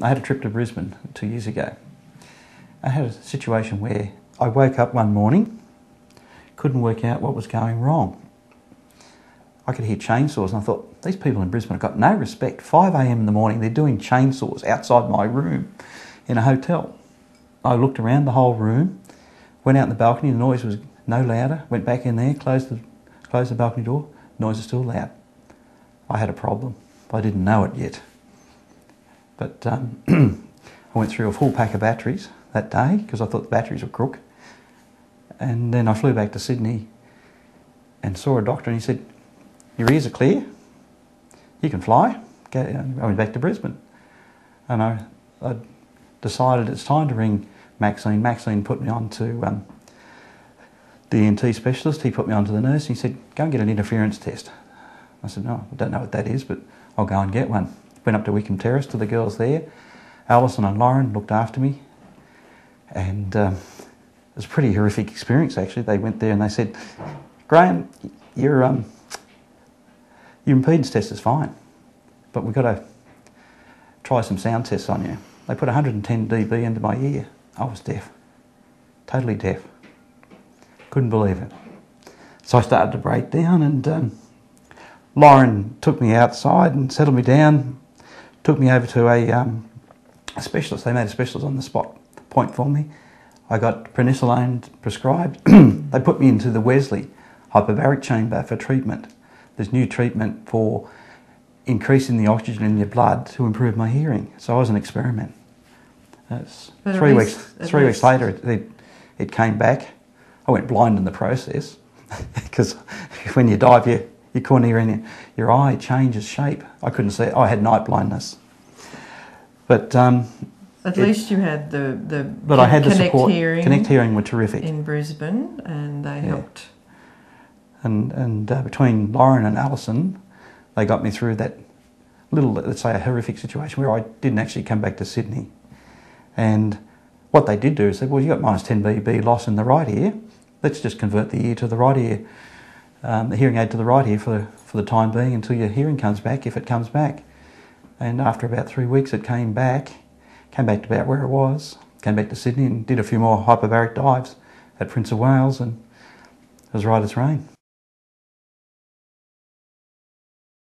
I had a trip to Brisbane 2 years ago. I had a situation where I woke up one morning, couldn't work out what was going wrong. I could hear chainsaws and I thought, these people in Brisbane have got no respect. 5 a.m. in the morning, they're doing chainsaws outside my room in a hotel. I looked around the whole room, went out in the balcony, the noise was no louder, went back in there, closed the balcony door, noise was still loud. I had a problem. I didn't know it yet. But I went through a full pack of batteries that day because I thought the batteries were crook. And then I flew back to Sydney and saw a doctor and he said, your ears are clear, you can fly. I went back to Brisbane. And I decided it's time to ring Maxine. Maxine put me on to the ENT specialist. He put me on to the nurse and he said, go and get an interference test. I said, no, I don't know what that is, but I'll go and get one. Went up to Wickham Terrace to the girls there. Alison and Lauren looked after me. And it was a pretty horrific experience actually. They went there and they said, Graham, your impedance test is fine, but we've got to try some sound tests on you. They put 110 dB into my ear. I was deaf, totally deaf. Couldn't believe it. So I started to break down and Lauren took me outside and settled me down, took me over to a specialist. They made a specialist on the spot point for me. I got prednisolone prescribed. They put me into the Wesley hyperbaric chamber for treatment. There's new treatment for increasing the oxygen in your blood to improve my hearing. So I was an experiment. Three weeks later, it came back. I went blind in the process because when you dive, your cornea in your eye changes shape. I couldn't see it. I had night blindness. But at least you had the but I had the support. Hearing Connect Hearing were terrific in Brisbane, and they helped. And between Lauren and Alison, they got me through that little, let's say, a horrific situation where I didn't actually come back to Sydney. And what they did do is say, well, you got minus 10 dB loss in the right ear. Let's just convert the ear to the right ear, the hearing aid to the right ear for the time being until your hearing comes back, if it comes back. And after about 3 weeks, it came back to about where it was, came back to Sydney and did a few more hyperbaric dives at Prince of Wales, and it was right as rain.